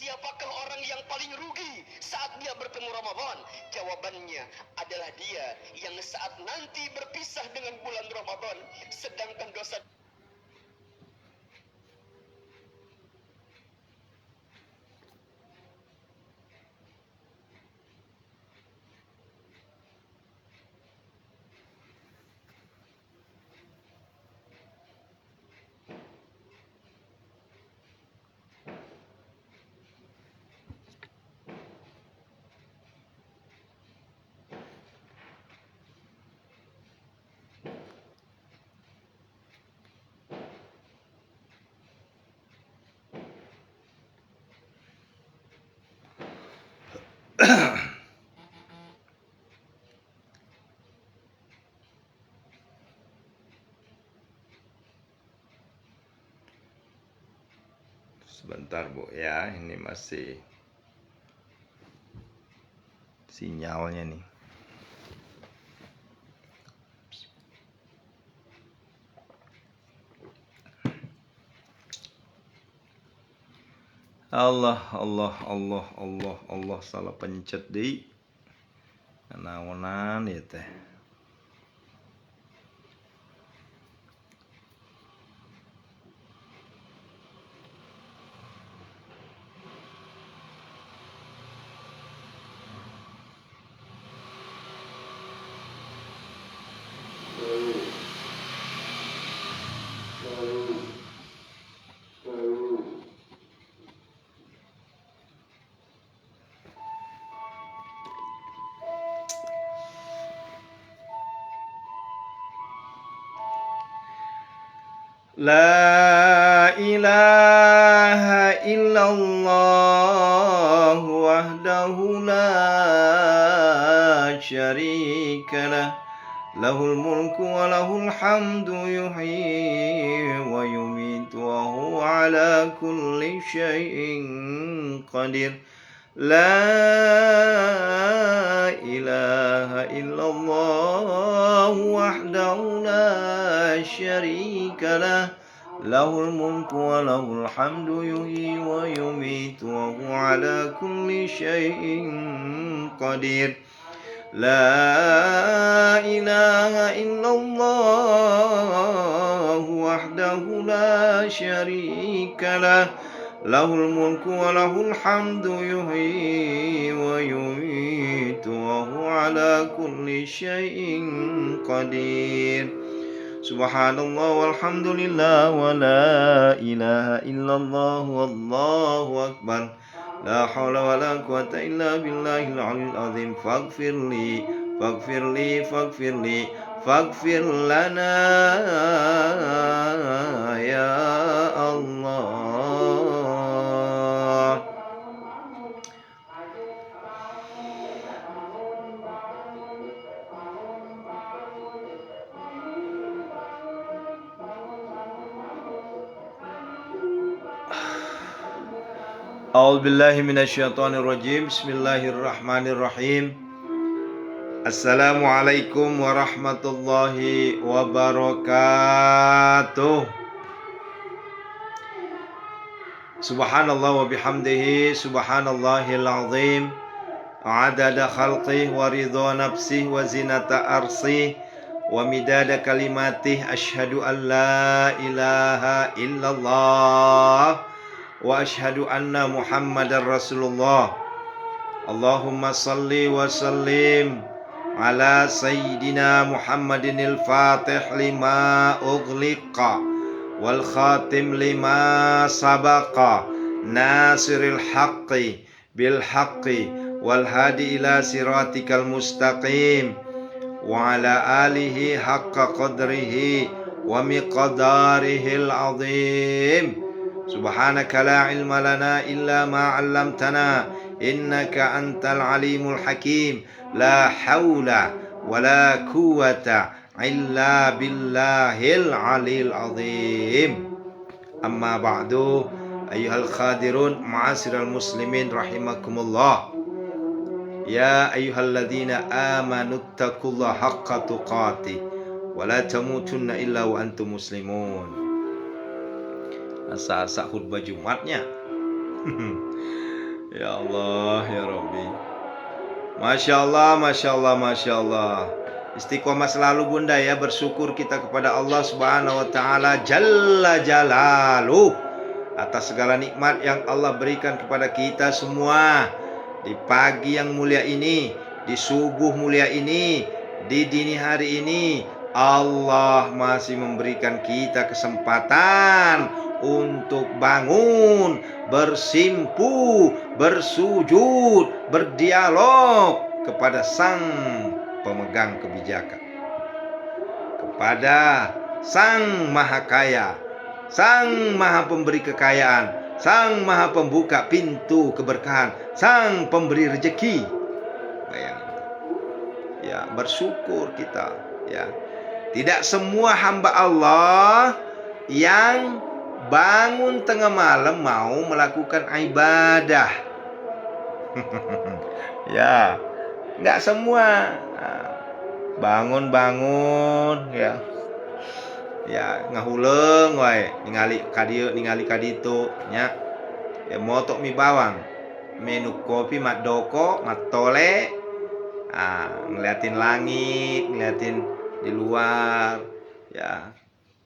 siapakah orang yang paling rugi saat dia bertemu Ramadan? Jawabannya adalah dia yang saat nanti berpisah dengan bulan Ramadan, sedangkan dosa Sebentar Bu ya, ini masih sinyalnya nih. Allah salah pencet di naonan ya teh. La ilaha illallah wahdahu la syarika lah, lahul mulku wa lahul hamdu yuhyi wa yumitu wa huwa ala kulli syai'in qadir. La ilaha illallah wahdahu la syarika lah, lahul mulku wa lahul hamdu yuhyi wa yumitu wa huwa ala kulli syai'in qadir. La ilaha illallah wahdahu la syarika lah, lahul mulku wa lahul hamdu yuhyi wa yumitu wa huwa ala kulli syai'in qadir. Subhanallah walhamdulillah wa la ilaha illallah wallahu akbar. La hawla wa la quwata illa billahil aliyyil azim. Faghfir lana ya Allah. A'udzubillahi minasyaitonirrajim. Bismillahirrahmanirrahim. Assalamualaikum warahmatullahi wabarakatuh. Subhanallah wa bihamdihi, subhanallahil azim, adada khalqih wa ridha nafsih wa zinata arsih wa midada kalimatih. Asyhadu an la ilaha illallah wa asyhadu anna Muhammadar Rasulullah. Allahumma salli wa sallim ala sayyidina Muhammadin al-fatih lima ughliqa wal khatim lima sabaqa, nasiril haqqi bil haqqi wal hadi ila siratikal mustaqim wa ala alihi haqqa qadrihi wa miqdarihil azim. Subhanaka la ilma lana illa ma 'allamtana innaka antal alimul hakim. La haula wa la quwwata illa billahil alil azim. Amma ba'du, ayyuhal khadirun ma'asyiral muslimin rahimakumullah. Ya ayyuhalladzina amanu taqullaha haqqa tuqatih wa la tamutunna illa wa antum muslimun. Asa-asa khutbah Jumatnya. Ya Allah, ya Rabbi. Masya Allah, Masya Allah, Masya Allah. Istiqomah selalu bunda ya. Bersyukur kita kepada Allah Subhanahu wa ta'ala Jalla Jalaluh atas segala nikmat yang Allah berikan kepada kita semua. Di pagi yang mulia ini, di subuh mulia ini, di dini hari ini, Allah masih memberikan kita kesempatan untuk bangun, bersimpu, bersujud, berdialog kepada Sang Pemegang Kebijakan, kepada Sang Maha Kaya, Sang Maha Pemberi Kekayaan, Sang Maha Pembuka pintu keberkahan, Sang Pemberi rezeki. Bayangin. Ya, bersyukur kita, ya. Tidak semua hamba Allah yang bangun tengah malam mau melakukan ibadah. Ya, nggak semua. Bangun-bangun, ya. Ya, ngahuleng wae, ningali kadieu, ningali kaditu, nya. Ya motok mi bawang. Minum kopi mat doko, mat tole. Ngeliatin langit, ngeliatin di luar, ya.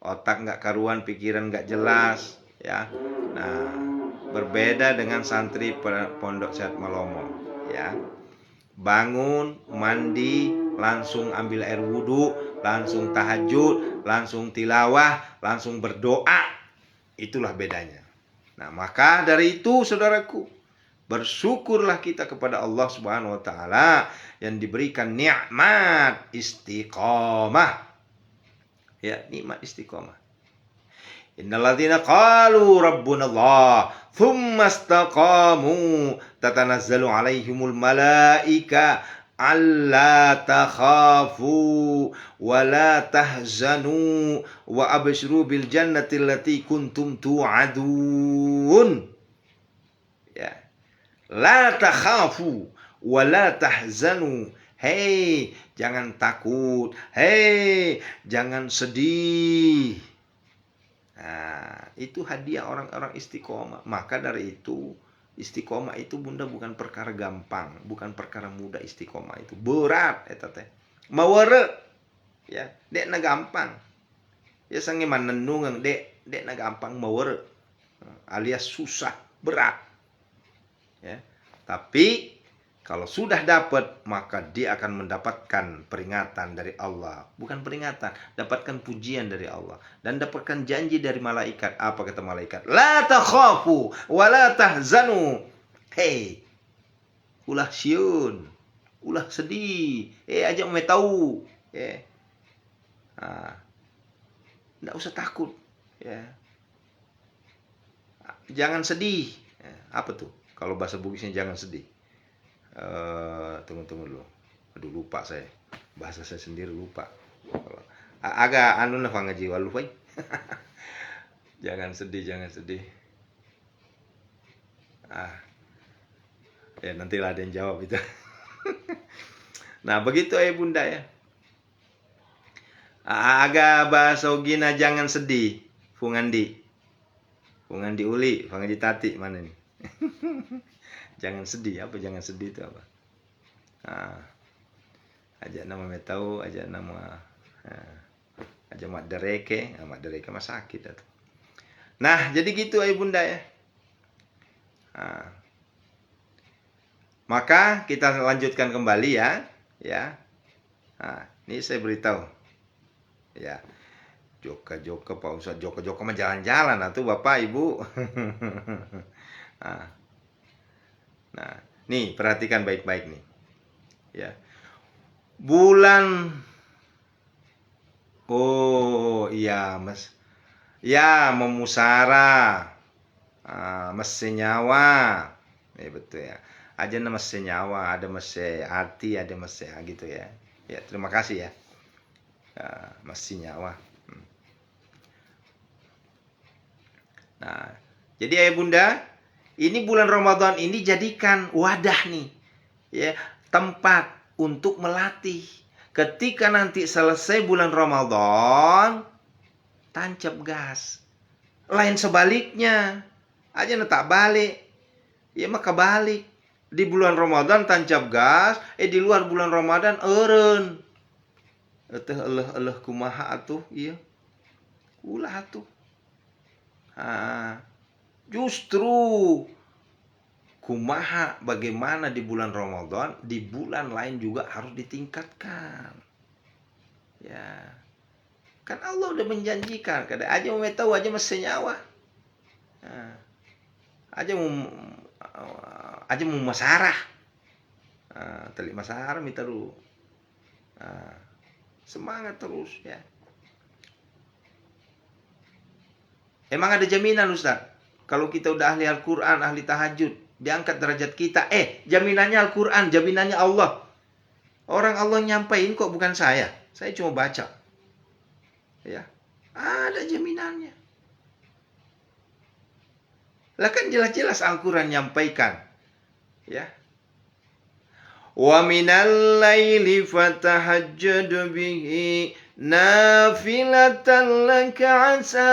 Otak nggak karuan, pikiran nggak jelas, ya. Nah, berbeda dengan santri Pondok Sehat Malomo, ya. Bangun, mandi, langsung ambil air wudhu, langsung tahajud, langsung tilawah, langsung berdoa. Itulah bedanya. Nah, maka dari itu saudaraku, bersyukurlah kita kepada Allah Subhanahu wa ta'ala yang diberikan nikmat istiqomah. Ya, nikmat istiqomah. Innalladzina qalu rabbunallah thumma istaqamu tatanazzalu alaihimul malaika alla takhafu wa la tahzanu wa abshiru bil jannati allati kuntum tu'adun. Ya. La takhafu wa la tahzanu. Hei, jangan takut. Hei, jangan sedih. Nah, itu hadiah orang-orang istiqomah. Maka dari itu, istiqomah itu bunda bukan perkara gampang, bukan perkara mudah. Istiqomah itu berat, eta teh. Mawere, ya, dek na gampang. Ya sange manenung dek na gampang mawere. Alias susah, berat. Ya. Tapi kalau sudah dapat, maka dia akan mendapatkan peringatan dari Allah. Bukan peringatan, dapatkan pujian dari Allah. Dan dapatkan janji dari malaikat. Apa kata malaikat? La takhafu wa la tahzanu. Hei, ulah siun, ulah sedih. Aja mau tahu. Nggak usah takut. Ya. Jangan sedih. Apa tuh? Kalau bahasa Bugisnya jangan sedih. Tunggu dulu. Aduh, lupa saya. Bahasa saya sendiri lupa. Agak anu nah ngaji walu pai. Jangan sedih. Ya nantilah ada yang jawab itu. Nah, begitu ya bunda ya. Agak bahasa Ogina jangan sedih. Fungandi uli, Fungandi tati mana nih? Jangan sedih. Apa jangan sedih itu apa? Aja nama tahu, aja nama aja mak dereke mah sakit atau. Nah, jadi gitu ayah bunda ya. Maka kita lanjutkan kembali ya. Ini saya beritahu. Ya. Joka Pak Ustadz, joka mah jalan-jalan atuh Bapak Ibu. Nah, nih perhatikan baik-baik nih. Ya. Bulan Mas. Ya, memusara. Mese nyawa. Betul ya. Aja nama mese nyawa, ada mese hati, ada mese gitu ya. Ya, terima kasih ya. Mese nyawa. Nah, jadi ayah bunda, ini bulan Ramadan ini jadikan wadah nih, ya, tempat untuk melatih. Ketika nanti selesai bulan Ramadan, tancap gas. Lain sebaliknya, aja tak balik. Ya maka balik. Di bulan Ramadan tancap gas, di luar bulan Ramadan eureun. Teh eleh kumaha atuh ieu? Ulah atuh. Justru kumaha bagaimana di bulan Ramadan, di bulan lain juga harus ditingkatkan. Ya. Kan Allah udah menjanjikan, kada aja mau tahu aja mesti nyawa. Nah, aja mau masarah. Telik masarah minta dulu. Semangat terus ya. Emang ada jaminan Ustaz? Kalau kita udah ahli Al-Quran, ahli tahajud, diangkat derajat kita. Jaminannya Al-Quran, jaminannya Allah. Orang Allah nyampain kok, bukan saya. Saya cuma baca. Ya, ada jaminannya. Lah kan jelas-jelas Al-Quran nyampaikan. Ya. Wa minal laili fatahajjad bihi nafilatan laka asa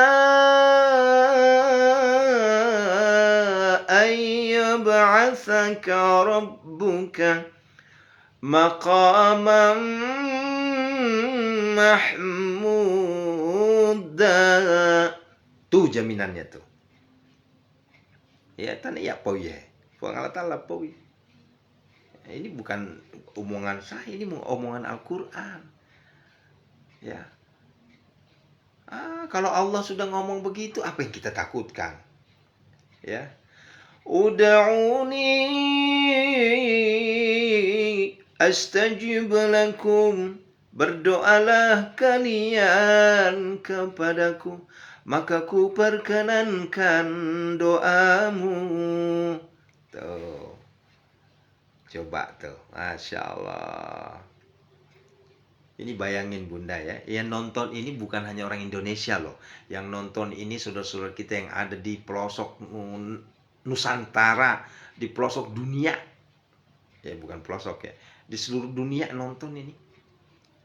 an yab'atsaka rabbuka maqaman mahmuda. Tuh jaminannya tuh. Ya tanya ya po ye. Allah Ta'ala po ye. Ini bukan omongan saya, ini omongan Al-Quran. Ya. Kalau Allah sudah ngomong begitu, apa yang kita takutkan? Ya. Ud'uni astajib lakum. Berdoalah kalian kepadaku, maka ku perkenankan doamu. Tuh. Coba tuh, Masya Allah. Ini bayangin Bunda ya, yang nonton ini bukan hanya orang Indonesia loh. Yang nonton ini saudara-saudara kita yang ada di pelosok Nusantara, di pelosok dunia. Ya bukan pelosok ya, di seluruh dunia nonton ini.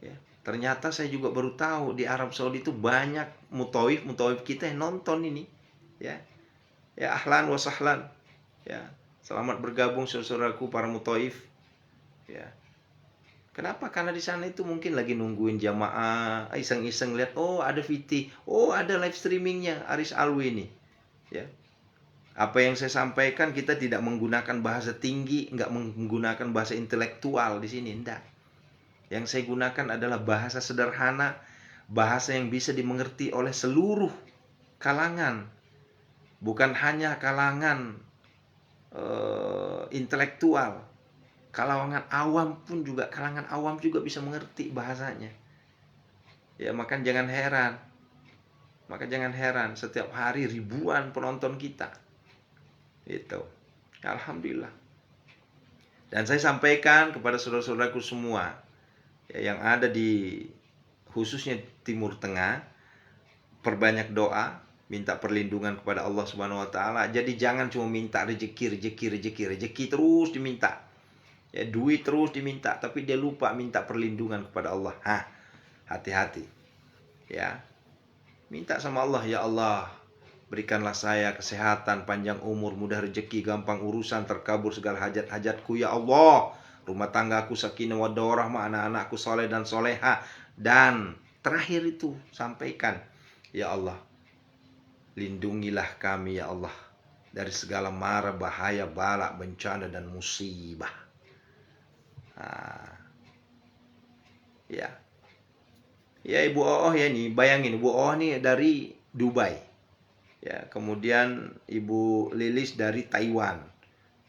Ya, ternyata saya juga baru tahu di Arab Saudi itu banyak mutawif kita yang nonton ini. Ya, ya ahlan wa sahlan. Ya. Selamat bergabung saudaraku para mutawif. Ya. Kenapa? Karena di sana itu mungkin lagi nungguin jamaah, iseng-iseng lihat, oh ada VT, oh ada live streamingnya Aris Alwi ini. Ya. Apa yang saya sampaikan kita tidak menggunakan bahasa tinggi, nggak menggunakan bahasa intelektual di sini, enggak. Yang saya gunakan adalah bahasa sederhana, bahasa yang bisa dimengerti oleh seluruh kalangan, bukan hanya kalangan intelektual, kalangan awam pun juga, kalangan awam juga bisa mengerti bahasanya. Ya, maka jangan heran setiap hari ribuan penonton kita. Itu. Alhamdulillah. Dan saya sampaikan kepada saudara-saudaraku semua ya, yang ada di khususnya Timur Tengah, perbanyak doa, minta perlindungan kepada Allah Subhanahu wa taala. Jadi jangan cuma minta rezeki terus diminta. Ya, duit terus diminta, tapi dia lupa minta perlindungan kepada Allah. Hati-hati. Ya. Minta sama Allah, ya Allah, berikanlah saya kesehatan, panjang umur, mudah rezeki, gampang urusan, terkabul segala hajat-hajatku ya Allah. Rumah tanggaku sakinah mawaddah warahmah, anak-anakku soleh dan soleha. Dan terakhir itu sampaikan, ya Allah, lindungilah kami ya Allah dari segala mara, bahaya, bala, bencana dan musibah. Ya. Ya Ibu Oh ya nih, bayangin Ibu Oh nih dari Dubai. Ya, kemudian Ibu Lilis dari Taiwan.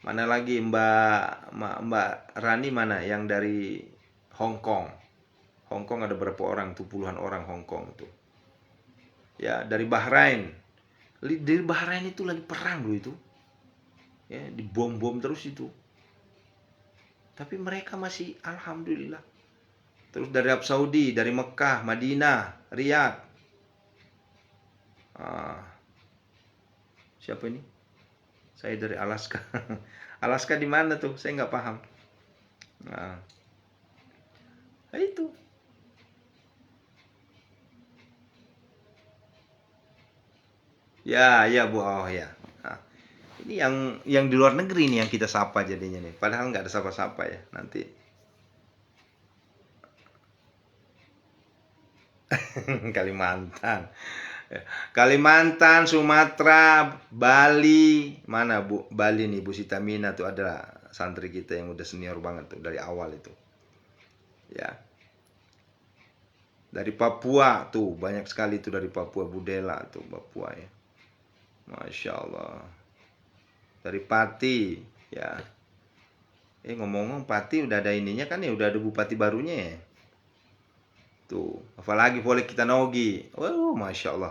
Mana lagi Mbak Rani mana yang dari Hong Kong. Hong Kong ada berapa orang tuh, puluhan orang Hong Kong tuh. Ya, dari Bahrain. Dari Bahrain itu lagi perang loh itu. Ya, dibom-bom terus itu. Tapi mereka masih alhamdulillah. Terus dari Arab Saudi, dari Mekah, Madinah, Riyadh. Siapa ini? Saya dari Alaska. Alaska di mana tuh? Saya nggak paham. Nah, itu. Ya Bu. Oh ya. Ini yang di luar negeri nih yang kita sapa jadinya nih. Padahal nggak ada sapa-sapa ya nanti. Kalimantan. Kalimantan, Sumatera, Bali, mana Bu? Bali nih Bu Sitamina tuh ada santri kita yang udah senior banget tuh dari awal itu. Ya. Dari Papua tuh banyak sekali tuh dari Papua, Budela tuh Papua ya. Masya Allah. Dari Pati ya. Ngomong-ngomong Pati udah ada ininya kan ya, udah ada bupati barunya ya. Tuh, apalagi boleh kita nogi. Oh, Masya Allah.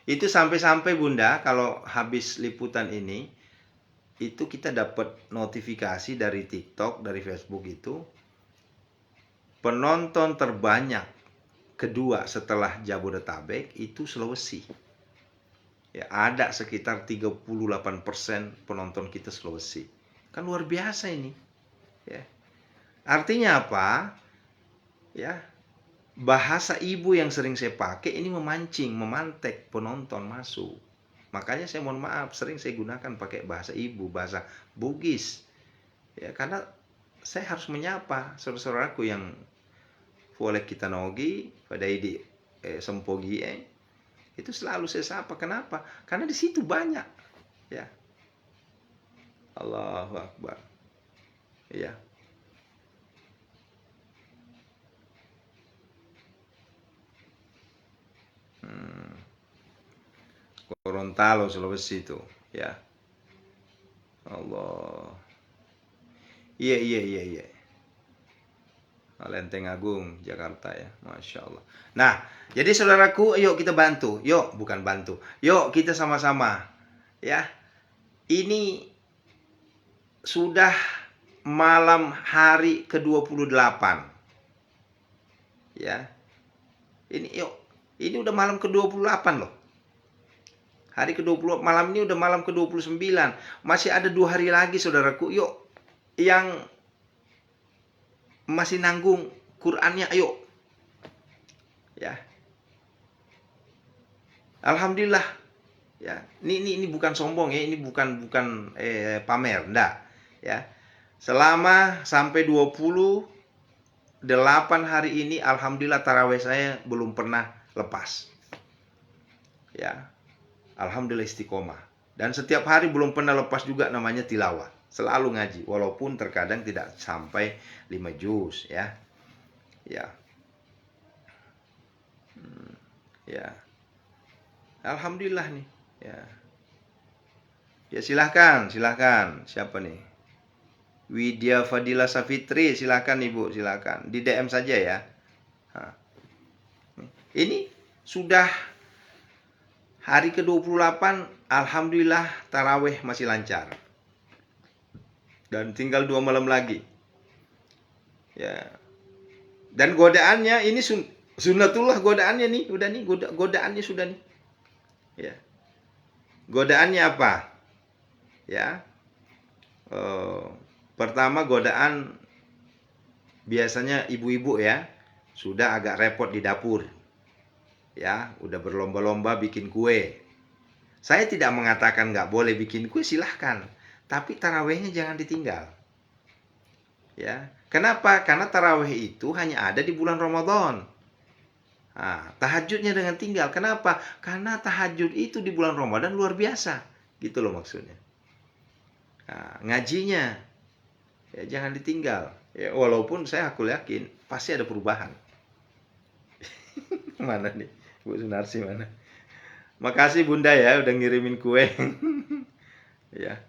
Itu sampai-sampai Bunda, kalau habis liputan ini, itu kita dapat notifikasi dari TikTok, dari Facebook itu, penonton terbanyak kedua setelah Jabodetabek itu Sulawesi. Ya, ada sekitar 38% penonton kita Sulawesi. Kan luar biasa ini. Ya. Artinya apa? Ya, bahasa ibu yang sering saya pakai ini memancing, memantek penonton masuk. Makanya saya mohon maaf, sering saya gunakan pakai bahasa ibu, bahasa Bugis. Ya, karena saya harus menyapa saudara-saudaraku yang boleh kita nogi pada di sempogi itu selalu saya sapa. Kenapa? Karena di situ banyak. Ya. Allahu Akbar. Ya. Gorontalo, Sulawesi itu, ya. Allah. Iya. Lenteng Agung, Jakarta ya, Masya Allah. Nah, jadi saudaraku, yuk kita bantu. Yuk, bukan bantu. Yuk kita sama-sama. Ya, ini sudah malam hari ke-28. Ya, ini udah malam ke-28 loh. Hari ke-20, malam ini udah malam ke-29. Masih ada 2 hari lagi saudaraku. Yuk, yang masih nanggung Qur'annya, ayo. Ya. Alhamdulillah. Ya, ini bukan sombong ya, ini bukan pamer, enggak. Ya. Selama sampai 28 hari ini alhamdulillah tarawih saya belum pernah lepas. Ya. Alhamdulillah istiqomah. Dan setiap hari belum pernah lepas juga namanya tilawah. Selalu ngaji, walaupun terkadang tidak sampai 5 juz ya. Ya. Ya. Alhamdulillah nih. Ya. Ya silahkan. Siapa nih? Widya Fadila Safitri, silahkan Ibu, silahkan. Di DM saja ya. Ini sudah hari ke-28, alhamdulillah tarawih masih lancar. Dan tinggal 2 malam lagi. Ya. Dan godaannya ini sunnatullah godaannya nih, udah nih godaannya sudah nih. Ya. Godaannya apa? Ya. Pertama godaan biasanya ibu-ibu ya, sudah agak repot di dapur. Ya, udah berlomba-lomba bikin kue. Saya tidak mengatakan nggak boleh bikin kue, silahkan. Tapi tarawihnya jangan ditinggal. Ya, kenapa? Karena tarawih itu hanya ada di bulan Ramadan. Nah, tahajudnya dengan tinggal. Kenapa? Karena tahajud itu di bulan Ramadan luar biasa. Gitu loh maksudnya. Nah, ngajinya ya jangan ditinggal. Ya, walaupun aku yakin pasti ada perubahan. Mana nih? Bu Sunarsi mana? Makasih Bunda ya udah ngirimin kue. Ya.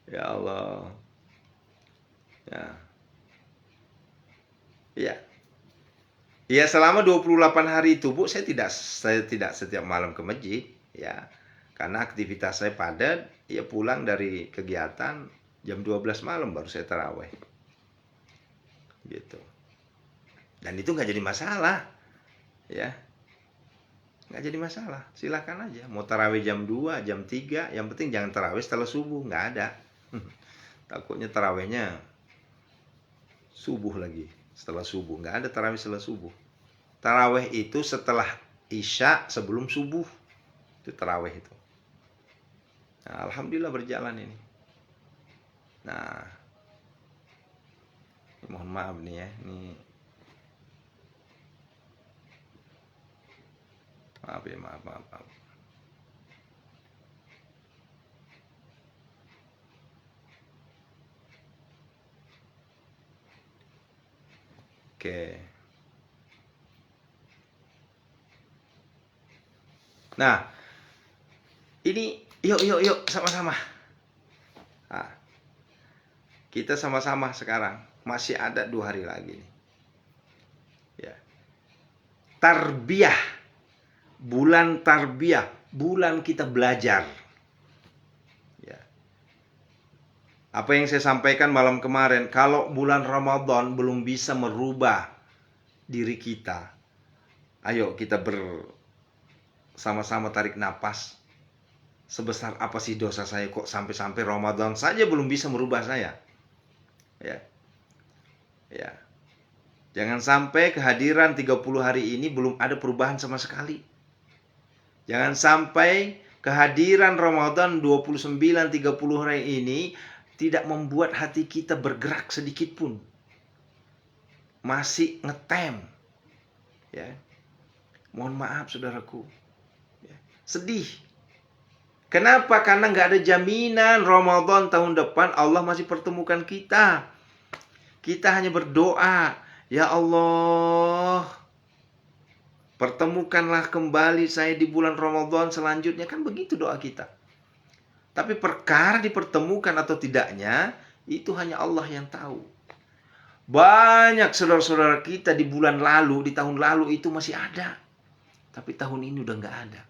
Ya Allah. Ya. Ya. Ya selama 28 hari itu Bu, saya tidak setiap malam ke masjid ya. Karena aktivitas saya padat, ya pulang dari kegiatan jam 12 malam baru saya tarawih. Gitu. Dan itu nggak jadi masalah. Ya. Nggak jadi masalah, silakan aja. Mau tarawih jam 2, jam 3, yang penting jangan tarawih setelah subuh, nggak ada. Takutnya tarawihnya subuh lagi, setelah subuh. Nggak ada tarawih setelah subuh. Tarawih itu setelah isya sebelum subuh. Itu tarawih itu. Nah, alhamdulillah berjalan ini. Nah, mohon maaf nih ya, ini maaf ya, maaf. Oke. Nah, ini yuk sama-sama. Nah, kita sama-sama sekarang. Masih ada 2 hari lagi nih. Ya. Tarbiyah. Bulan tarbiyah, bulan kita belajar. Ya. Apa yang saya sampaikan malam kemarin, kalau bulan Ramadan belum bisa merubah diri kita, ayo kita bersama-sama tarik napas. Sebesar apa sih dosa saya kok sampai-sampai Ramadan saja belum bisa merubah saya? Ya. Ya. Jangan sampai kehadiran 30 hari ini belum ada perubahan sama sekali. Jangan sampai kehadiran Ramadan 29-30 hari ini tidak membuat hati kita bergerak sedikit pun. Masih ngetem. Ya. Mohon maaf saudaraku. Ya. Sedih. Kenapa? Karena nggak ada jaminan Ramadan tahun depan Allah masih pertemukan kita. Kita hanya berdoa, ya Allah, pertemukanlah kembali saya di bulan Ramadan selanjutnya. Kan begitu doa kita. Tapi perkara dipertemukan atau tidaknya, itu hanya Allah yang tahu. Banyak saudara-saudara kita di bulan lalu, di tahun lalu itu masih ada. Tapi tahun ini udah nggak ada.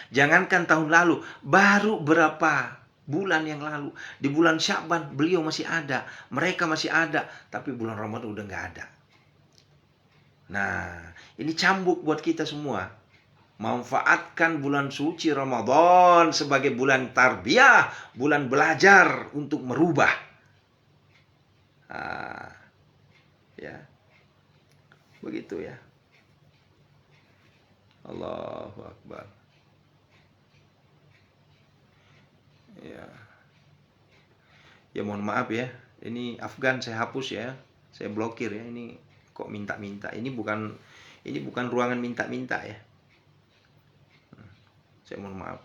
Jangankan tahun lalu, baru berapa bulan yang lalu. Di bulan Sya'ban beliau masih ada. Mereka masih ada. Tapi bulan Ramadan udah nggak ada. Nah, ini cambuk buat kita semua. Manfaatkan bulan suci Ramadan sebagai bulan tarbiyah, bulan belajar untuk merubah. Ya, begitu ya. Allahu Akbar. Ya mohon maaf ya. Ini Afgan saya hapus ya. Saya blokir ya. Ini kok minta-minta. Ini bukan ruangan minta-minta ya. Saya mohon maaf.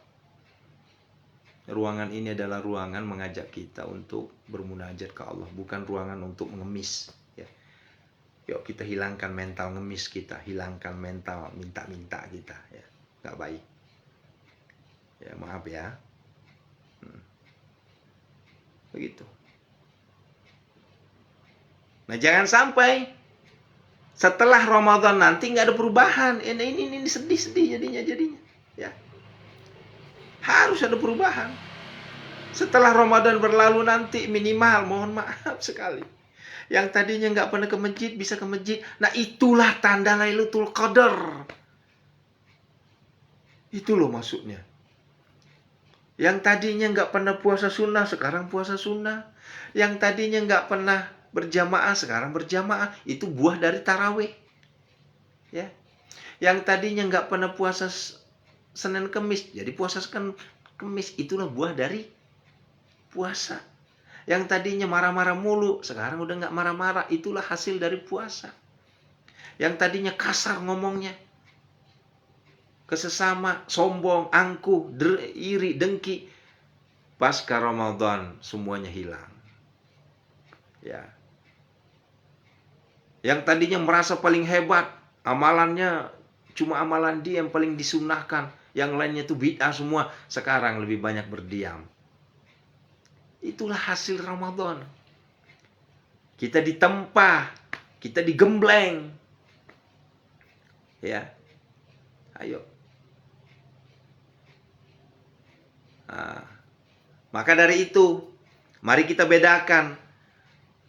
Ruangan ini adalah ruangan mengajak kita untuk bermunajat ke Allah, bukan ruangan untuk mengemis ya. Yuk kita hilangkan mental ngemis kita, hilangkan mental minta-minta kita ya. Enggak baik. Ya maaf ya. Begitu. Nah, jangan sampai setelah Ramadan nanti nggak ada perubahan. Ini sedih jadinya. Ya. Harus ada perubahan. Setelah Ramadan berlalu nanti minimal, mohon maaf sekali, yang tadinya nggak pernah ke masjid bisa ke masjid. Nah, itulah tanda Lailatul Qadar. Itu loh maksudnya. Yang tadinya nggak pernah puasa sunnah, sekarang puasa sunnah. Yang tadinya nggak pernah berjamaah, sekarang berjamaah. Itu buah dari tarawih. Ya. Yang tadinya nggak pernah puasa Senin Kemis, jadi puasa Kemis. Itulah buah dari puasa. Yang tadinya marah-marah mulu, sekarang udah nggak marah-marah. Itulah hasil dari puasa. Yang tadinya kasar ngomongnya ke sesama, sombong, angkuh, iri, dengki, pasca Ramadan semuanya hilang. Ya. Yang tadinya merasa paling hebat, amalannya cuma amalan dia yang paling disunahkan, yang lainnya itu bid'ah semua, sekarang lebih banyak berdiam. Itulah hasil Ramadan. Kita ditempa, kita digembleng. Ya. Ayo. Maka dari itu, mari kita bedakan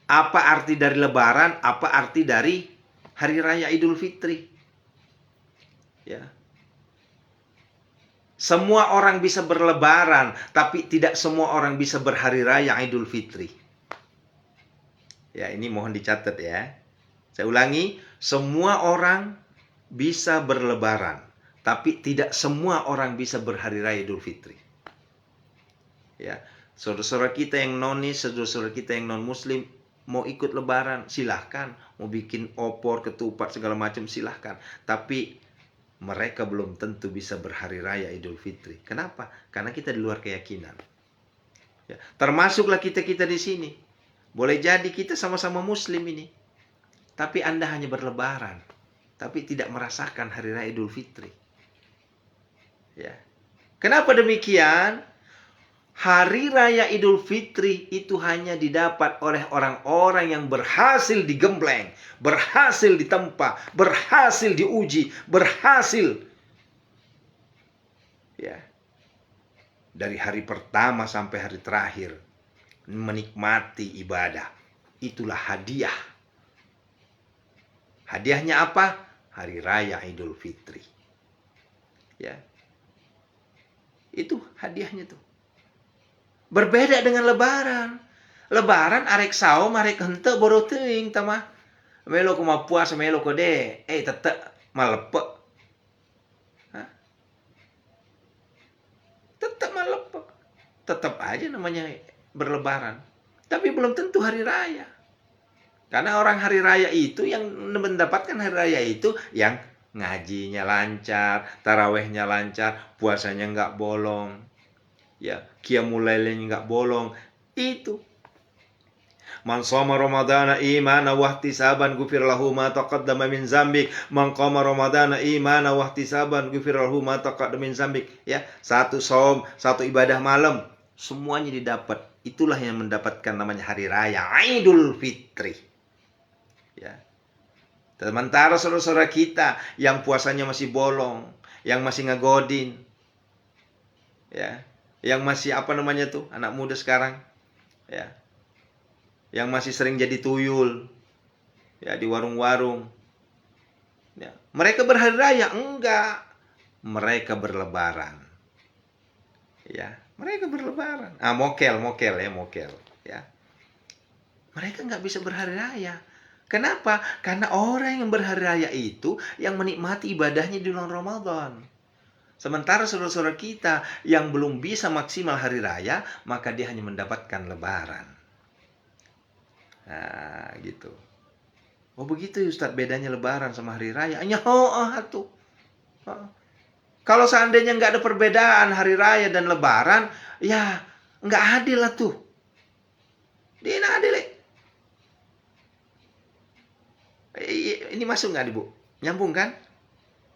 apa arti dari Lebaran, apa arti dari Hari Raya Idul Fitri. Ya. Semua orang bisa berlebaran, tapi tidak semua orang bisa berhari raya Idul Fitri. Ya, ini mohon dicatat ya. Saya ulangi, semua orang bisa berlebaran, tapi tidak semua orang bisa berhari raya Idul Fitri. Ya, saudara-saudara kita yang nonis, saudara-saudara kita yang non muslim mau ikut lebaran silahkan, mau bikin opor, ketupat segala macam silahkan, tapi mereka belum tentu bisa berhari raya Idul Fitri. Kenapa? Karena kita di luar keyakinan. Ya, termasuklah kita-kita di sini. Boleh jadi kita sama-sama muslim ini, tapi Anda hanya berlebaran, tapi tidak merasakan hari raya Idul Fitri. Ya. Kenapa demikian? Hari raya Idul Fitri itu hanya didapat oleh orang-orang yang berhasil digembleng, berhasil ditempa, berhasil diuji, berhasil ya, dari hari pertama sampai hari terakhir menikmati ibadah. Itulah hadiah. Hadiahnya apa? Hari raya Idul Fitri. Ya. Itu hadiahnya tuh. Berbeda dengan lebaran. Lebaran arek saum arek henteu boro teuing tah mah. Melo kumaha puasa melo kode. Tetep malepe. Hah? Tetep malepe. Tetap aja namanya berlebaran. Tapi belum tentu hari raya. Karena orang hari raya itu yang mendapatkan hari raya itu yang ngajinya lancar, tarawehnya lancar, puasanya nggak bolong. Ya, qiyamul lailnya nggak bolong. Itu. Man shoma ramadhana imana wa ihtisaban ghufira lahu ma taqaddama min dzambik. Man qama ramadhana imana wa ihtisaban ghufira lahu ma taqaddama min dzambik. Ya, satu saum, satu ibadah malam, semuanya didapat. Itulah yang mendapatkan namanya hari raya Idul Fitri. Ya. Sementara saudara-saudara kita yang puasanya masih bolong, yang masih ngagodin, ya, yang masih apa namanya tuh anak muda sekarang, ya, yang masih sering jadi tuyul, ya, di warung-warung, ya, mereka berhari raya enggak, mereka berlebaran, ya, mereka berlebaran, mokel ya, mereka nggak bisa berhari raya. Kenapa? Karena orang yang berhari raya itu yang menikmati ibadahnya di bulan Ramadan. Sementara saudara-saudara kita yang belum bisa maksimal hari raya, maka dia hanya mendapatkan lebaran. Nah, gitu. Oh begitu ya Ustaz, bedanya lebaran sama hari raya. Tuh. Kalau seandainya nggak ada perbedaan hari raya dan lebaran, ya nggak adil lah tuh. Dia nggak adil. Ini masuk nggak Ibu? Nyambung kan?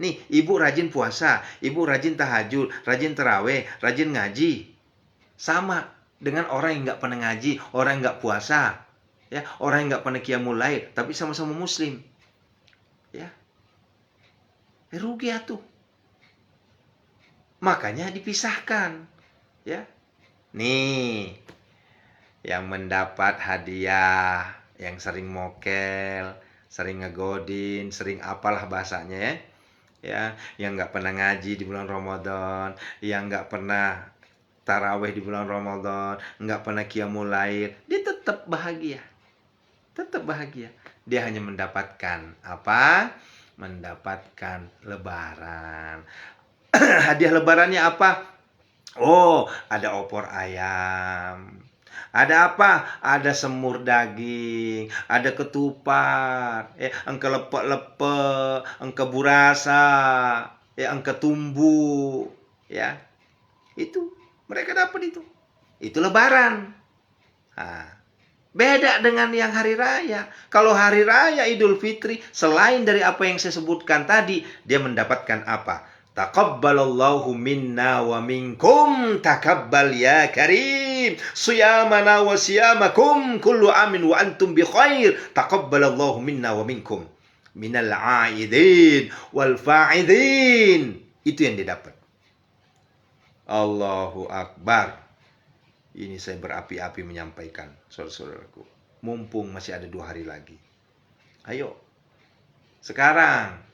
Nih, ibu rajin puasa, ibu rajin tahajud, rajin taraweh, rajin ngaji. Sama dengan orang yang nggak pernah ngaji, orang yang nggak puasa, ya, orang yang nggak pernah qiyamul lail, tapi sama-sama muslim. Ya. Rugi atuh. Makanya dipisahkan. Ya. Nih, yang mendapat hadiah, yang sering mokel, sering ngegodin, sering apalah bahasanya ya, yang nggak pernah ngaji di bulan Ramadan, yang nggak pernah taraweh di bulan Ramadan, nggak pernah qiyamul lail, dia tetap bahagia, dia hanya mendapatkan apa? Mendapatkan lebaran. Hadiah lebarannya apa? Oh, ada opor ayam. Ada apa? Ada semur daging, ada ketupat, engke lepek-lepek, engke burasa, engke tumbu, ya. Itu mereka dapat itu. Itu lebaran. Nah, beda dengan yang hari raya. Kalau hari raya Idul Fitri, selain dari apa yang saya sebutkan tadi, dia mendapatkan apa? Taqabbalallahu minna wa minkum taqabbal ya karim siyamana wa siyamakum kullu amin wa antum bi khair taqabbalallahu minna wa minkum minal aidin wal fa'idin. Itu yang didapat. Allahu Akbar. Ini saya berapi-api menyampaikan, saudara-saudaraku. Mumpung masih ada 2 hari lagi. Ayo. Sekarang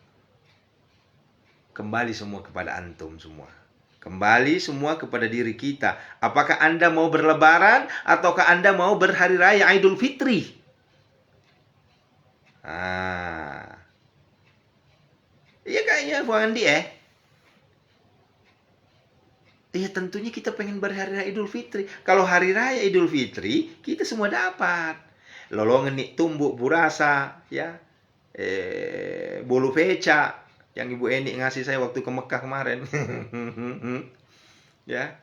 kembali semua kepada antum semua. Kembali semua kepada diri kita. Apakah Anda mau berlebaran ataukah Anda mau berhari raya Idul Fitri? Iya kayaknya Bu Andi Ya tentunya kita pengen berhari raya Idul Fitri. Kalau hari raya Idul Fitri, kita semua dapat. Lolongan nih tumbuk burasa, ya. Bolu feca yang Ibu Eni ngasih saya waktu ke Mekah kemarin. Ya.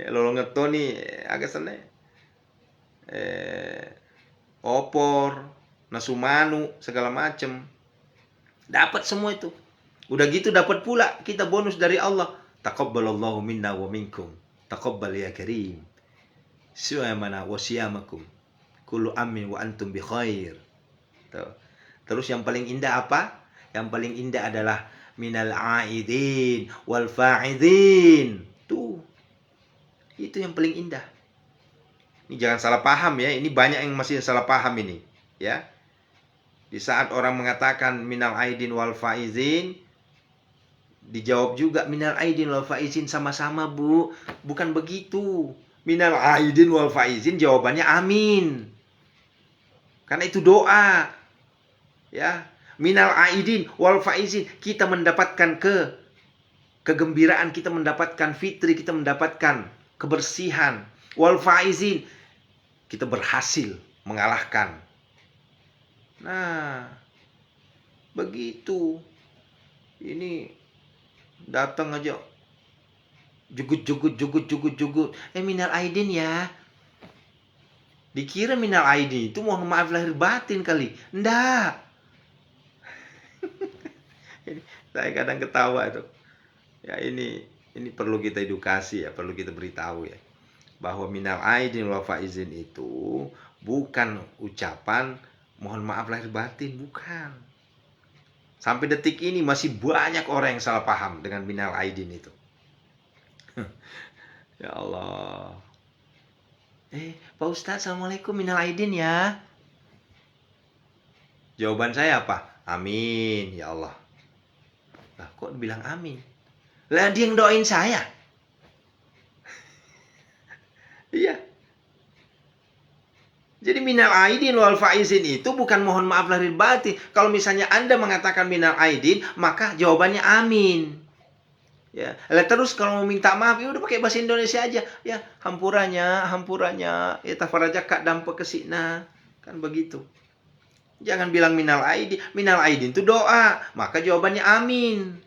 Lolongan to nih agak seneng. Opor, nasumanu, segala macem. Dapat semua itu. Udah gitu dapat pula kita bonus dari Allah. Taqabbalallahu minna wa minkum. Taqabbal ya karim. Siyamana wa siyamakum. Kullu amin wa antum bi khair. Tuh. Terus yang paling indah apa? Yang paling indah adalah minal aidin wal fa'idin. Tuh. Itu yang paling indah. Ini jangan salah paham ya. Ini banyak yang masih salah paham ini, ya. Di saat orang mengatakan minal aidin wal faizin, dijawab juga minal aidin wal faizin sama-sama, Bu. Bukan begitu. Minal aidin wal faizin jawabannya amin. Karena itu doa. Ya. Minal aidin wal faizin, kita mendapatkan kegembiraan, kita mendapatkan fitri, kita mendapatkan kebersihan. Wal faizin, kita berhasil mengalahkan. Nah, begitu. Ini datang aja jugut. Minal aidin ya. Dikira minal aidin itu mohon maaf lahir batin kali. Ndak. Saya kadang ketawa itu. Ya ini perlu kita edukasi ya, perlu kita beritahu ya. Bahwa minal aidin wal faizin itu bukan ucapan mohon maaf lahir batin, bukan. Sampai detik ini masih banyak orang yang salah paham dengan minal aidin itu. Ya Allah. Pak Ustadz, Assalamualaikum, minal aidin ya. Jawaban saya apa? Amin, ya Allah. Lah kok bilang amin? Lah dia yang doain saya. Iya. Jadi minal aidin wal faizin itu bukan mohon maaf lahir batin. Kalau misalnya Anda mengatakan minal aidin, maka jawabannya amin. Ya, terus kalau mau minta maaf ya udah pakai bahasa Indonesia aja. Ya, hampurannya, ya tafaraja kak dampak kesina. Kan begitu. Jangan bilang minal aidin. Minal aidin itu doa, maka jawabannya amin.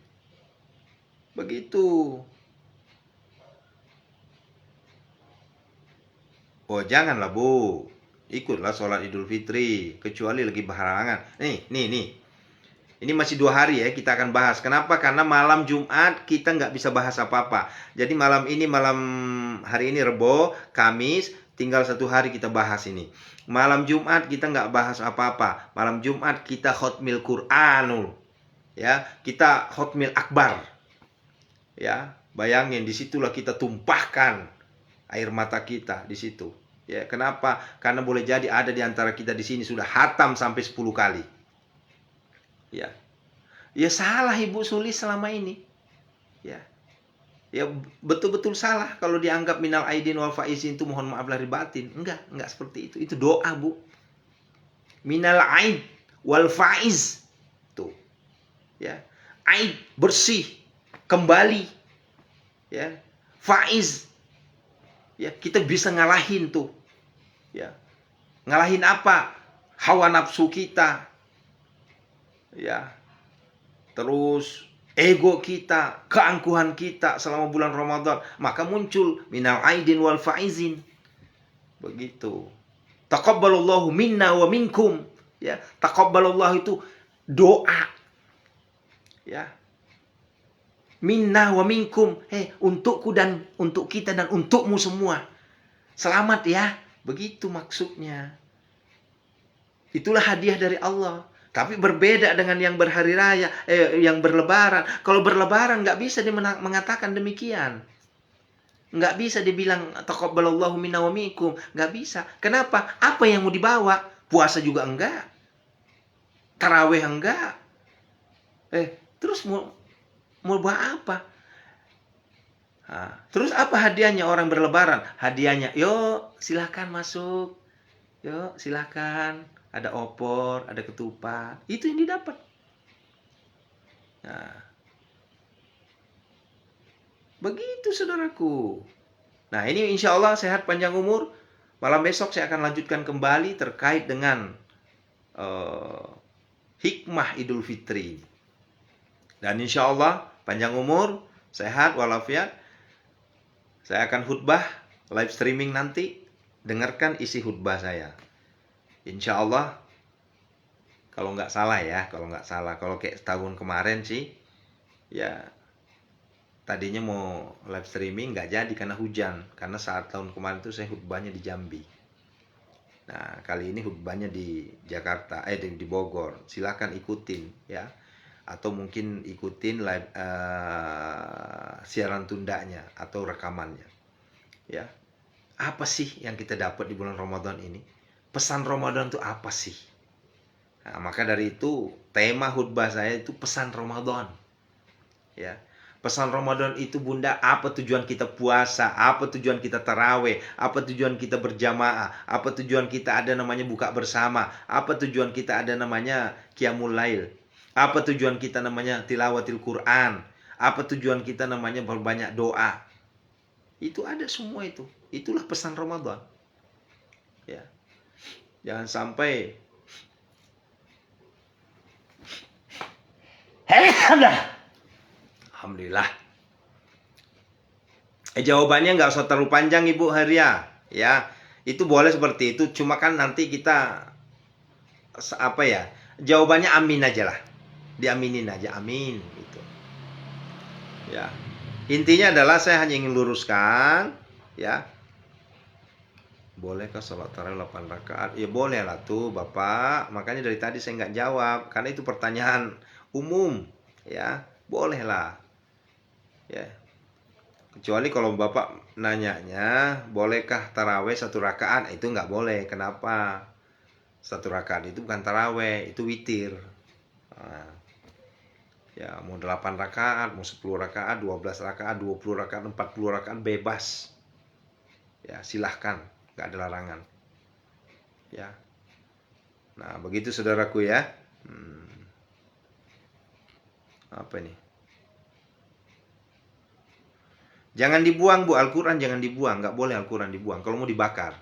Begitu. Oh, janganlah, Bu. Ikutlah sholat Idul Fitri, kecuali lagi berhalangan. Nih. Ini masih 2 hari ya, kita akan bahas. Kenapa? Karena malam Jumat kita nggak bisa bahas apa-apa. Jadi malam hari ini Rebo, Kamis, tinggal 1 hari kita bahas ini. Malam Jumat kita nggak bahas apa-apa. Malam Jumat kita khotmil Qur'anul. Ya, kita khotmil akbar. Ya, bayangin disitulah kita tumpahkan air mata kita di situ. Ya, kenapa? Karena boleh jadi ada di antara kita di sini sudah hatam sampai 10 kali. Ya. Ya salah Ibu Sulis selama ini. Ya. Ya betul-betul salah kalau dianggap minal aidin wal faizin itu mohon maaf lahir batin. Enggak seperti itu. Itu doa, Bu. Minal aid wal faiz. Tuh. Ya. Aid bersih, kembali. Ya. Faiz. Ya, kita bisa ngalahin tuh. Ya. Ngalahin apa? Hawa nafsu kita. Ya. Terus ego kita, keangkuhan kita selama bulan Ramadan, maka muncul minal aidin wal faizin. Begitu. Taqabbalallahu minna wa minkum. Ya, taqabbalallahu itu doa. Ya. Minna wa minkum, untukku dan untuk kita dan untukmu semua. Selamat ya, begitu maksudnya. Itulah hadiah dari Allah. Tapi berbeda dengan yang berhari raya, yang berlebaran. Kalau berlebaran nggak bisa dia mengatakan demikian. Nggak bisa dibilang taqabbalallahu minna wa minkum, nggak bisa. Kenapa? Apa yang mau dibawa? Puasa juga enggak. Tarawih enggak. Terus mau buat apa? Terus apa hadiahnya orang berlebaran? Hadiahnya, yuk silahkan masuk. Yuk silahkan. Ada opor, ada ketupat. Itu yang didapat. Nah. Begitu saudaraku. Nah, ini insya Allah sehat panjang umur. Malam besok saya akan lanjutkan kembali terkait dengan hikmah Idul Fitri. Dan insya Allah panjang umur, sehat walafiat. Saya akan khutbah live streaming nanti. Dengarkan isi khutbah saya. Insya Allah, kalau nggak salah ya, kalau kayak tahun kemarin sih, ya tadinya mau live streaming nggak jadi karena hujan. Karena saat tahun kemarin itu saya khutbahnya di Jambi. Nah, kali ini khutbahnya di Jakarta, di Bogor. Silahkan ikutin ya. Atau mungkin ikutin live siaran tundanya atau rekamannya. Ya. Apa sih yang kita dapat di bulan Ramadan ini? Pesan Ramadan itu apa sih? Nah, maka dari itu tema khutbah saya itu pesan Ramadan. Ya. Pesan Ramadan itu Bunda, apa tujuan kita puasa, apa tujuan kita taraweh, apa tujuan kita berjamaah, apa tujuan kita ada namanya buka bersama, apa tujuan kita ada namanya qiyamul lail, apa tujuan kita namanya tilawatil Quran, apa tujuan kita namanya berbanyak doa. Itu ada semua itu. Itulah pesan Ramadan. Ya. Jangan sampai Alhamdulillah. Jawabannya nggak usah terlalu panjang Ibu Haria. Ya, itu boleh seperti itu. Cuma kan nanti kita apa ya? Jawabannya amin aja lah. Diaminin aja, amin gitu. Ya. Intinya adalah saya hanya ingin luruskan, ya. Bolehkah sholat tarawih 8 rakaat? Ya boleh lah tuh Bapak. Makanya dari tadi saya nggak jawab. Karena itu pertanyaan umum. Ya, boleh lah. Ya. Kecuali kalau Bapak nanyanya, bolehkah tarawih 1 rakaat? Itu nggak boleh. Kenapa? 1 rakaat itu bukan tarawih, itu witir. Nah, ya mau 8 rakaat, mau 10 rakaat, 12 rakaat, 20 rakaat, 40 rakaat bebas. Ya, silahkan. Nggak ada larangan. Ya. Nah, begitu saudaraku ya. Apa ini? Jangan dibuang Bu, Al-Quran jangan dibuang. Nggak boleh Al-Quran dibuang. Kalau mau dibakar.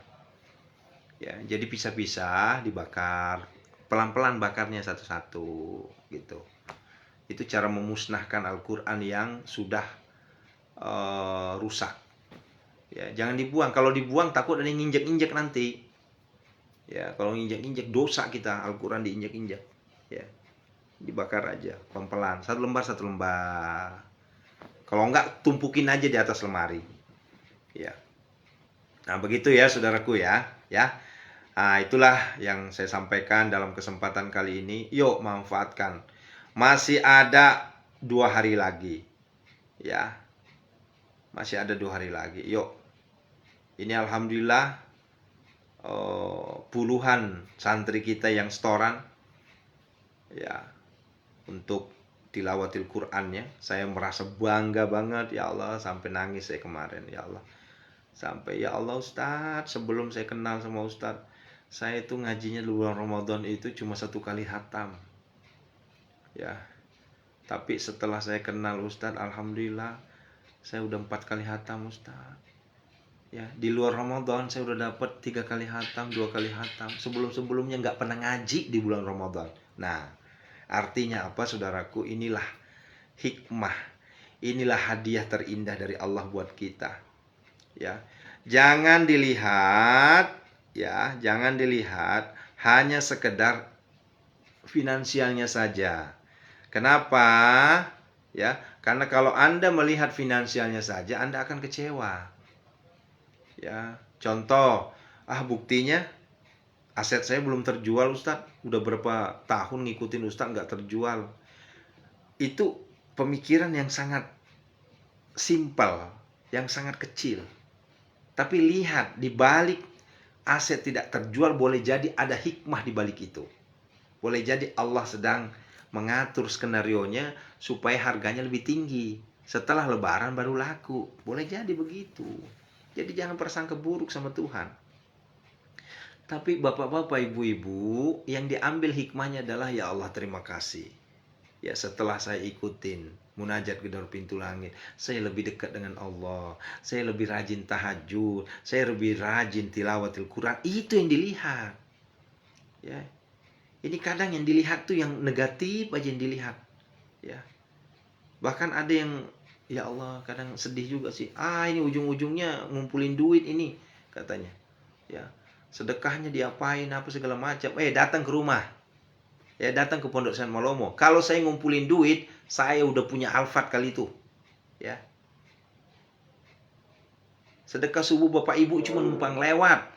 Ya, jadi pisah-pisah, dibakar. Pelan-pelan bakarnya satu-satu. Gitu. Itu cara memusnahkan Al-Quran yang sudah rusak. Ya, jangan dibuang. Kalau dibuang takut ada yang injek-injek nanti. Ya, kalau injek-injek dosa kita, Al-Quran diinjek-injek. Ya. Dibakar aja, pelan-pelan. 1 lembar 1 lembar. Kalau enggak tumpukin aja di atas lemari. Ya. Nah, begitu ya saudaraku ya. Ya. Nah, itulah yang saya sampaikan dalam kesempatan kali ini. Yuk manfaatkan. Masih ada 2 hari lagi. Ya. Masih ada 2 hari lagi. Yuk. Ini alhamdulillah puluhan santri kita yang setoran ya untuk tilawatil Qur'annya. Saya merasa bangga banget ya Allah, sampai nangis saya kemarin ya Allah. Sampai ya Allah Ustadz, sebelum saya kenal sama Ustadz, saya itu ngajinya di bulan Ramadan itu cuma 1 kali khatam. Ya. Tapi setelah saya kenal Ustadz, alhamdulillah saya udah 4 kali khatam Ustadz. Ya, di luar Ramadan saya udah dapat 3 kali khatam, 2 kali khatam. Sebelum-sebelumnya nggak pernah ngaji di bulan Ramadan. Nah, artinya apa saudaraku? Inilah hikmah. Inilah hadiah terindah dari Allah buat kita. Ya. Jangan dilihat hanya sekedar finansialnya saja. Kenapa? Ya, karena kalau Anda melihat finansialnya saja, Anda akan kecewa. Ya, contoh, buktinya aset saya belum terjual Ustadz. Udah berapa tahun ngikutin Ustadz nggak terjual. Itu pemikiran yang sangat simpel, yang sangat kecil. Tapi lihat, di balik aset tidak terjual boleh jadi ada hikmah di balik itu. Boleh jadi Allah sedang mengatur skenarionya supaya harganya lebih tinggi. Setelah lebaran baru laku. Boleh jadi begitu. Jadi jangan prasangka buruk sama Tuhan. Tapi bapak-bapak, ibu-ibu, yang diambil hikmahnya adalah ya Allah terima kasih. Ya setelah saya ikutin munajat gedor pintu langit, saya lebih dekat dengan Allah, saya lebih rajin tahajud, saya lebih rajin tilawatil Quran. Itu yang dilihat. Ya. Ini kadang yang dilihat tuh yang negatif aja yang dilihat. Ya. Bahkan ada yang ya Allah kadang sedih juga sih. Ini ujung-ujungnya ngumpulin duit ini katanya. Ya. Sedekahnya diapain apa segala macam. Datang ke rumah. Ya datang ke Pondok Pesantren Malomo. Kalau saya ngumpulin duit, saya udah punya Alphard kali itu. Ya. Sedekah subuh Bapak Ibu cuma numpang lewat.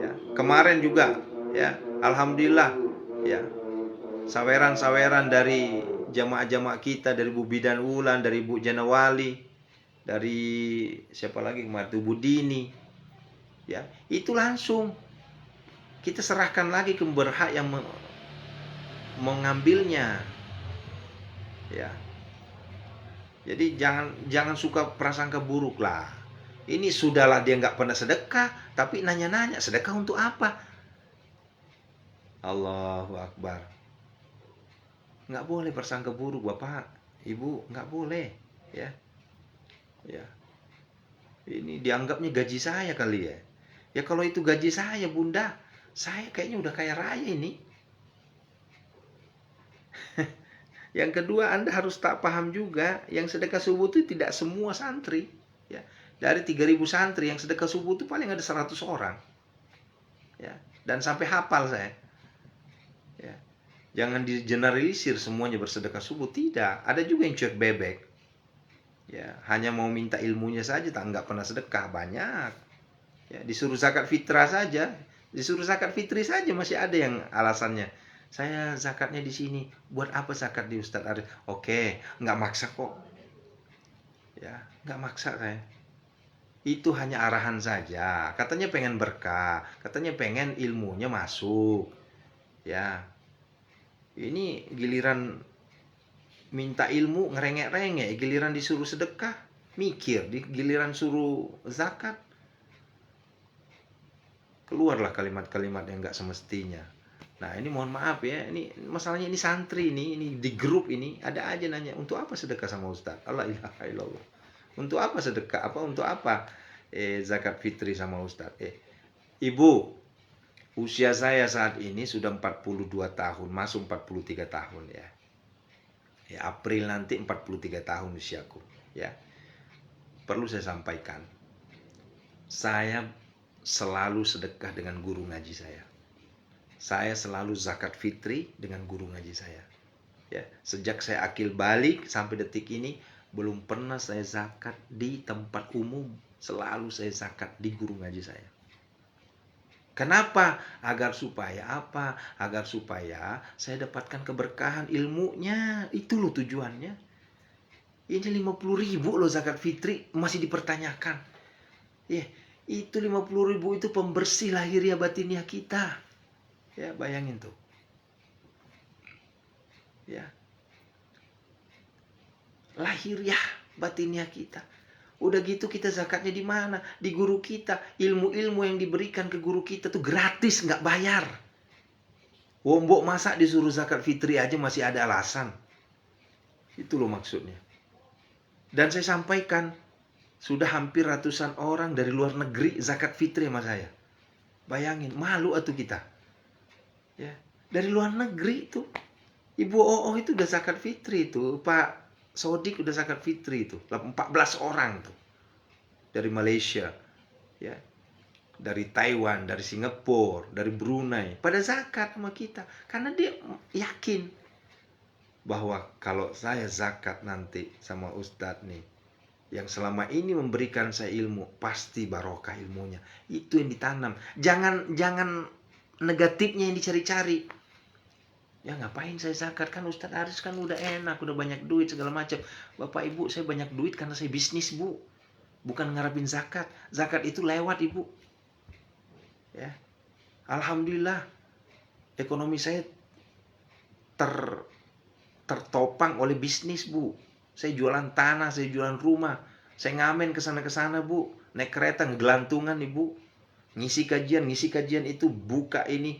Ya. Kemarin juga ya, alhamdulillah ya. Saweran-saweran dari jamaah-jamaah kita, dari Bu Bidan Wulan, dari Bu Janawali, dari siapa lagi kemarin Bu Dini. Ya, itu langsung kita serahkan lagi ke berhak yang mengambilnya. Ya. Jadi jangan suka prasangka buruk lah. Ini sudahlah dia nggak pernah sedekah, tapi nanya-nanya sedekah untuk apa? Allahu Akbar. Nggak boleh prasangka buruk Bapak, Ibu, nggak boleh. Ya. Ya. Ini dianggapnya gaji saya kali ya. Ya kalau itu gaji saya Bunda, saya kayaknya udah kaya raya ini. Yang kedua, Anda harus tak paham juga, yang sedekah subuh itu tidak semua santri. Ya. Dari 3.000 santri, yang sedekah subuh itu paling ada 100 orang. Ya. Dan sampai hafal saya. Ya. Jangan digeneralisir semuanya bersedekah subuh. Tidak. Ada juga yang cuek bebek. Ya. Hanya mau minta ilmunya saja, nggak pernah sedekah. Banyak. Ya. Disuruh zakat fitrah saja. Disuruh zakat fitri saja masih ada yang alasannya. Saya zakatnya di sini. Buat apa zakat di Ustadz Arif? Oke, nggak maksa kok. Ya, nggak maksa saya. Itu hanya arahan saja. Katanya pengen berkah. Katanya pengen ilmunya masuk. Ya. Ini giliran minta ilmu ngerengek-rengek. Giliran disuruh sedekah, mikir. Giliran suruh zakat, keluarlah kalimat-kalimat yang nggak semestinya. Nah ini mohon maaf ya, ini masalahnya ini santri ini di grup ini ada aja nanya, untuk apa sedekah sama Ustadz? Allah ilaha illallah. Untuk apa sedekah? Untuk apa zakat fitri sama Ustadz? Ibu, usia saya saat ini sudah 42 tahun, masuk 43 tahun ya. April nanti 43 tahun usiaku ya. Perlu saya sampaikan, saya selalu sedekah dengan guru ngaji saya. Saya selalu zakat fitri dengan guru ngaji saya. Ya, sejak saya akil balik sampai detik ini belum pernah saya zakat di tempat umum. Selalu saya zakat di guru ngaji saya. Kenapa? Agar supaya apa? Agar supaya saya dapatkan keberkahan ilmunya. Itu loh tujuannya. Ini 50.000 loh zakat fitri masih dipertanyakan. Itu 50.000 itu pembersih lahiriah batiniah kita. Ya, bayangin tuh. Ya. Lahiriah batiniah kita. Udah gitu kita zakatnya di mana? Di guru kita. Ilmu-ilmu yang diberikan ke guru kita tuh gratis, nggak bayar. Wombok masa disuruh zakat fitri aja masih ada alasan. Itu loh maksudnya. Dan saya sampaikan, sudah hampir ratusan orang dari luar negeri zakat fitri sama saya. Bayangin, malu atuh kita. Ya, dari luar negeri itu. Ibu Oo itu udah zakat fitri itu. Pak Sodik udah zakat fitri itu. 14 orang tuh. Dari Malaysia. Ya. Dari Taiwan, dari Singapura, dari Brunei. Pada zakat sama kita. Karena dia yakin bahwa kalau saya zakat nanti sama Ustadz nih, yang selama ini memberikan saya ilmu, pasti barokah ilmunya. Itu yang ditanam. Jangan negatifnya yang dicari-cari. Ya ngapain saya zakat, kan Ustadz Aris kan udah enak, udah banyak duit segala macam. Bapak Ibu, saya banyak duit karena saya bisnis, Bu. Bukan ngarepin zakat. Zakat itu lewat, Ibu. Ya. Alhamdulillah ekonomi saya tertopang oleh bisnis, Bu. Saya jualan tanah, saya jualan rumah. Saya ngamen ke sana Bu. Naik kereta ngegelantungan nih, Bu. Ngisi kajian itu buka ini.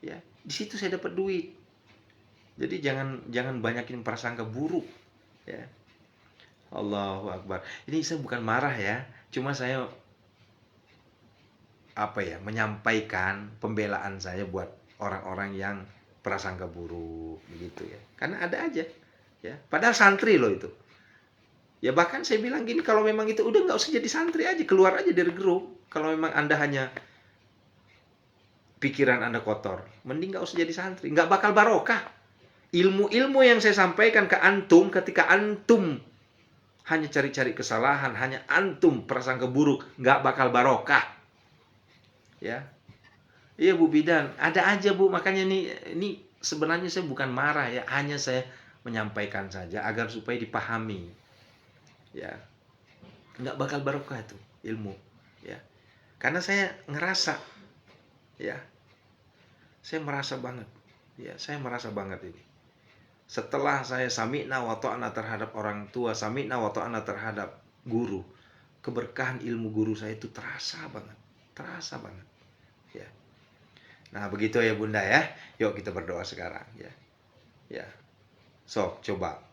Ya, di situ saya dapat duit. Jadi jangan banyakin prasangka buruk, ya. Allahu Akbar. Ini saya bukan marah ya, cuma saya menyampaikan pembelaan saya buat orang-orang yang prasangka buruk begitu ya. Karena ada aja, ya. Padahal santri loh itu. Ya bahkan saya bilang gini, kalau memang itu udah nggak usah jadi santri aja, keluar aja dari grup. Kalau memang Anda hanya pikiran Anda kotor, mending nggak usah jadi santri, nggak bakal barokah. Ilmu-ilmu yang saya sampaikan ke antum, ketika antum hanya cari-cari kesalahan, hanya antum prasangka buruk, nggak bakal barokah. Ya, iya Bu Bidan, ada aja Bu. Makanya ini sebenarnya saya bukan marah ya, hanya saya menyampaikan saja agar supaya dipahami. Ya, nggak bakal barokah itu ilmu. Ya, karena saya ngerasa, ya, saya merasa banget. Ya, saya merasa banget ini. Setelah saya sami'na wa ta'na terhadap orang tua, sami'na wa ta'na terhadap guru, keberkahan ilmu guru saya itu terasa banget. Terasa banget. Ya. Nah, begitu ya Bunda ya. Yuk kita berdoa sekarang ya. Ya. Sok, coba.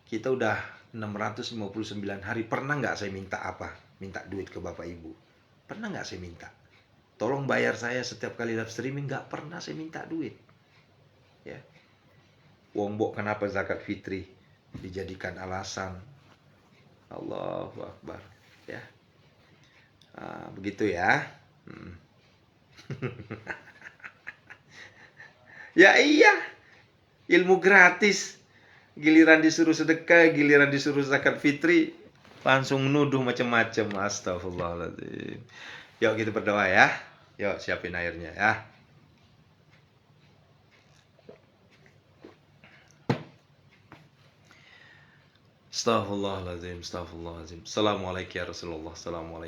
Kita udah 659 hari, pernah nggak saya minta apa? Minta duit ke Bapak Ibu. Pernah nggak saya minta? Tolong bayar saya setiap kali live streaming, nggak pernah saya minta duit. Ya. Wombok kenapa zakat fitri dijadikan alasan? Allahu Akbar. Ya. Begitu ya. Ya iya, ilmu gratis. Giliran disuruh sedekah, giliran disuruh zakat fitri, langsung nuduh macam-macam. Astagfirullahaladzim. Yuk kita berdoa ya. Yuk siapin airnya ya. Astagfirullahaladzim. Assalamualaikum ya Rasulullah. Assalamualaikum.